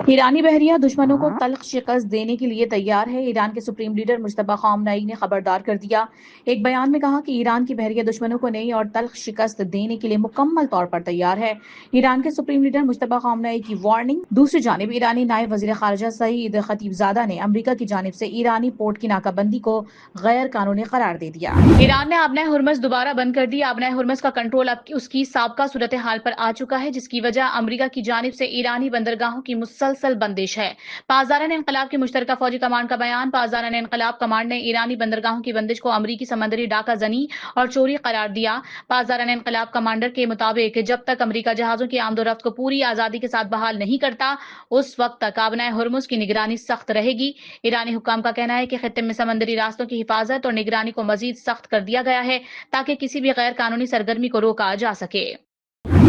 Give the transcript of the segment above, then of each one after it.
ایرانی بحریہ دشمنوں کو تلخ شکست دینے کے لیے تیار ہے۔ ایران کے سپریم لیڈر مجتبی خامنئی نے خبردار کر دیا۔ ایک بیان میں کہا کہ ایران کی بحریہ دشمنوں کو نئی اور تلخ شکست دینے کے لیے مکمل طور پر تیار ہے۔ ایران کے سپریم لیڈر مجتبی خامنئی کی وارننگ۔ دوسری جانب ایرانی نائب وزیر خارجہ سعید خطیبزادہ نے امریکہ کی جانب سے ایرانی پورٹ کی ناکہ بندی کو غیر قانونی قرار دے دیا۔ ایران نے آبنۂ ہرمز دوبارہ بند کر دی۔ آبنۂ ہرمز کا کنٹرول اب اس کی سابقہ صورتحال پر آ چکا ہے، جس کی وجہ امریکہ کی جانب سے ایرانی بندرگاہوں کی مسلسل بندش ہے۔ پاسداران انقلاب کی مشترکہ فوجی کمانڈ کا بیان۔ پاسداران انقلاب کمانڈ نے ایرانی بندرگاہوں کی بندش کو امریکی سمندری ڈاکہ زنی اور چوری قرار دیا۔ پاسداران انقلاب کمانڈر کے مطابق جب تک امریکہ جہازوں کی آمد و رفت کو پوری آزادی کے ساتھ بحال نہیں کرتا، اس وقت تک آبنۂ ہرمز کی نگرانی سخت رہے گی۔ ایرانی حکام کا کہنا ہے کہ خطے میں سمندری راستوں کی حفاظت اور نگرانی کو مزید سخت کر دیا گیا ہے تاکہ کسی بھی غیر قانونی سرگرمی کو روکا جا سکے۔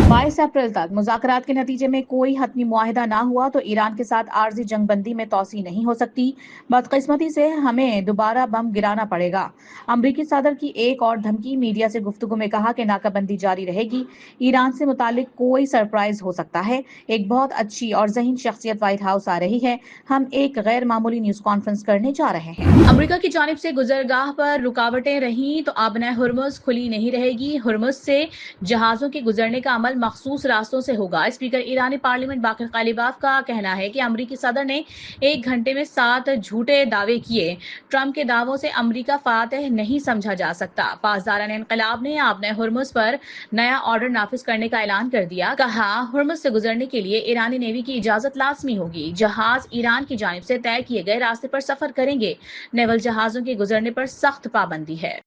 22 اپریل تک مذاکرات کے نتیجے میں کوئی حتمی معاہدہ نہ ہوا تو ایران کے ساتھ عارضی جنگ بندی میں توسیع نہیں ہو سکتی۔ بدقسمتی سے ہمیں دوبارہ بم گرانا پڑے گا۔ امریکی صدر کی ایک اور دھمکی۔ میڈیا سے گفتگو میں کہا کہ ناکہ بندی جاری رہے گی۔ ایران سے متعلق کوئی سرپرائز ہو سکتا ہے۔ ایک بہت اچھی اور ذہین شخصیت وائٹ ہاؤس آ رہی ہے۔ ہم ایک غیر معمولی نیوز کانفرنس کرنے جا رہے ہیں۔ امریکہ کی جانب سے گزرگاہ پر رکاوٹیں رہیں تو آبنۂ ہرمز کھلی نہیں رہے گی۔ ہرمز سے جہازوں کے گزرنے کا عمل مخصوص راستوں سے ہوگا۔ اسپیکر ایرانی پارلیمنٹ باقر قالیباف کا کہنا ہے کہ امریکی صدر نے 1 گھنٹے میں 7 جھوٹے دعوے کیے۔ ٹرمپ کے دعووں سے امریکہ فاتح نہیں سمجھا جا سکتا۔ پاسداران انقلاب نے آبنۂ ہرمز پر نیا آرڈر نافذ کرنے کا اعلان کر دیا۔ کہا ہرمز سے گزرنے کے لیے ایرانی نیوی کی اجازت لازمی ہوگی۔ جہاز ایران کی جانب سے طے کیے گئے راستے پر سفر کریں گے۔ نیول جہازوں کے گزرنے پر سخت پابندی ہے۔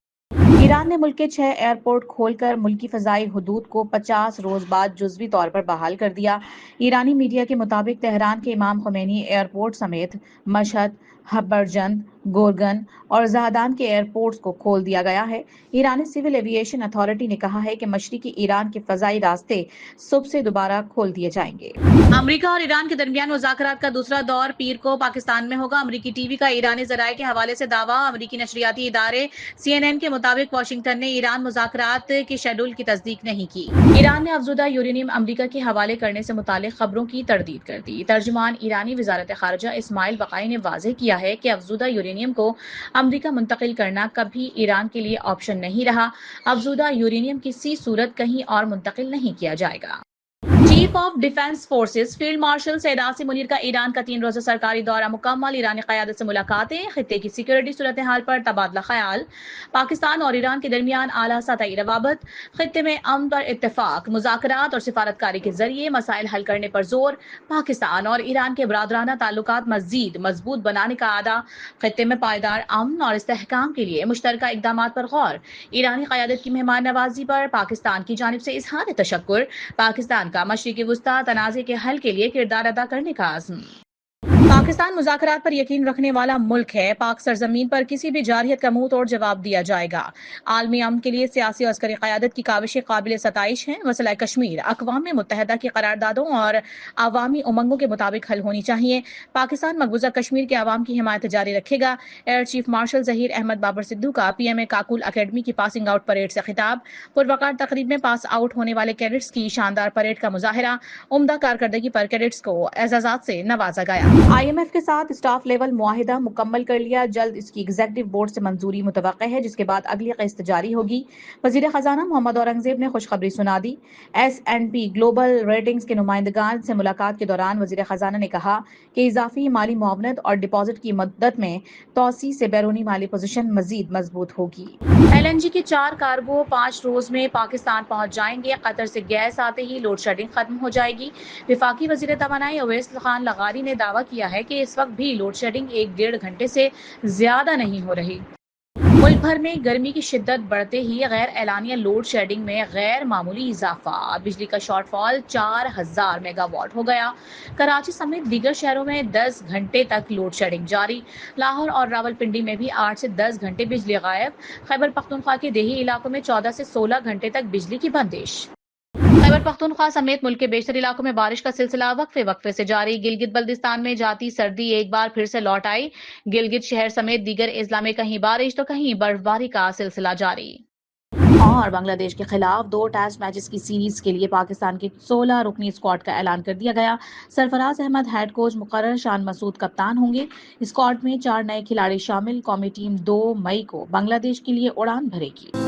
ایران نے ملک کے 6 ایئرپورٹ کھول کر ملکی فضائی حدود کو 50 روز بعد جزوی طور پر بحال کر دیا۔ ایرانی میڈیا کے مطابق تہران کے امام خمینی ایئرپورٹ سمیت مشہد، حبرجند، گورگن اور زہدان کے ایئرپورٹس کو کھول دیا گیا ہے۔ ایرانی سول ایویشن اتھارٹی نے کہا ہے کہ مشرقی ایران کے فضائی راستے صبح سے دوبارہ کھول دیے جائیں گے۔ امریکہ اور ایران کے درمیان مذاکرات کا دوسرا دور پیر کو پاکستان میں ہوگا۔ امریکی ٹی وی کا ایرانی ذرائع کے حوالے سے دعویٰ۔ امریکی نشریاتی ادارے CNN کے مطابق واشنگٹن نے ایران مذاکرات کے شیڈول کی تصدیق نہیں کی۔ ایران نے افزودہ یورینیم امریکہ کے حوالے کرنے سے متعلق خبروں کی تردید کر دی۔ ترجمان ایرانی وزارت خارجہ اسماعیل بقائی نے واضح کیا ہے کہ افزودہ یورینیم کو امریکہ منتقل کرنا کبھی ایران کے لیے آپشن نہیں رہا۔ افزودہ یورینیم کسی صورت کہیں اور منتقل نہیں کیا جائے گا۔ Chief of defence forces field marshal Syed Asim Munir کا ایران کا 3 روزہ سرکاری دورہ مکمل۔ ایرانی قیادت سے ملاقاتیں، خطے کی سیکورٹی صورتحال پر تبادلہ خیال، پاکستان اور ایران کے درمیان اعلیٰ سطحی روابط، خطے میں امن پر اتفاق، مذاکرات اور سفارتکاری کے ذریعے مسائل حل کرنے پر زور، پاکستان اور ایران کے برادرانہ تعلقات مزید مضبوط بنانے کا اعادہ، خطے میں پائیدار امن اور استحکام کے لیے مشترکہ اقدامات پر غور، ایرانی قیادت کی مہمان نوازی پر پاکستان کی جانب سے اظہار تشکر، پاکستان کا مشرق وسطی تنازع کے حل کے لیے کردار ادا کرنے کا عزم۔ پاکستان مذاکرات پر یقین رکھنے والا ملک ہے۔ پاک سرزمین پر کسی بھی جارحیت کا منہ توڑ جواب دیا جائے گا۔ عالمی امن کے لیے سیاسی اور عسکری قیادت کی کاوشیں قابل ستائش ہیں۔ مسئلہ کشمیر اقوام متحدہ کی قراردادوں اور عوامی امنگوں کے مطابق حل ہونی چاہیے۔ پاکستان مقبوضہ کشمیر کے عوام کی حمایت جاری رکھے گا۔ Air chief marshal Zaheer Ahmed Babar Sidhu کا PMA کاکول اکیڈمی کی پاسنگ آؤٹ پریڈ سے خطاب۔ پروقار تقریب میں پاس آؤٹ ہونے والے کیڈٹس کی شاندار پریڈ کا مظاہرہ، عمدہ کارکردگی پر کیڈٹس کو اعزازات سے نوازا گیا۔ IMF کے ساتھ اسٹاف لیول معاہدہ مکمل کر لیا۔ جلد اس کی ایگزیکٹو بورڈ سے منظوری متوقع ہے، جس کے بعد اگلی قسط جاری ہوگی۔ وزیر خزانہ محمد اورنگزیب نے خوشخبری سنا دی۔ S&P گلوبل ریٹنگز کے نمائندگان سے ملاقات کے دوران وزیر خزانہ نے کہا کہ اضافی مالی معاونت اور ڈپازٹ کی مدت میں توسیع سے بیرونی مالی پوزیشن مزید مضبوط ہوگی۔ LNG کے 4 کارگو 5 روز میں پاکستان پہنچ جائیں گے۔ قطر سے گیس آتے ہی لوڈ شیڈنگ ختم ہو جائے گی۔ وفاقی وزیر توانائی اویس خان لغاری نے دعویٰ کیا ہے کہ اس وقت بھی لوڈ شیڈنگ 1-1.5 گھنٹے سے زیادہ نہیں ہو رہی۔ ملک بھر میں گرمی کی شدت بڑھتے ہی غیر اعلانیہ لوڈ شیڈنگ میں غیر معمولی اضافہ۔ بجلی کا شارٹ فال 4000 میگا واٹ ہو گیا۔ کراچی سمیت دیگر شہروں میں 10 گھنٹے تک لوڈ شیڈنگ جاری۔ لاہور اور راولپنڈی میں بھی 8 سے 10 گھنٹے بجلی غائب۔ خیبر پختونخوا کے دیہی علاقوں میں 14 سے 16 گھنٹے تک بجلی کی بندش۔ خیبر پختونخوا سمیت ملک کے بیشتر علاقوں میں بارش کا سلسلہ وقفے وقفے سے جاری۔ گلگت بلتستان میں جاتی سردی ایک بار پھر سے لوٹ آئی۔ گلگت شہر سمیت دیگر اضلاع میں کہیں بارش تو کہیں برف باری کا سلسلہ جاری۔ اور بنگلہ دیش کے خلاف 2 ٹیسٹ میچز کی سیریز کے لیے پاکستان کی 16 رکنی اسکواڈ کا اعلان کر دیا گیا۔ سرفراز احمد ہیڈ کوچ مقرر، شان مسعود کپتان ہوں گے۔ اسکواڈ میں 4 نئے کھلاڑی شامل۔ قومی ٹیم 2 مئی کو بنگلہ دیش کے لیے اڑان بھرے گی۔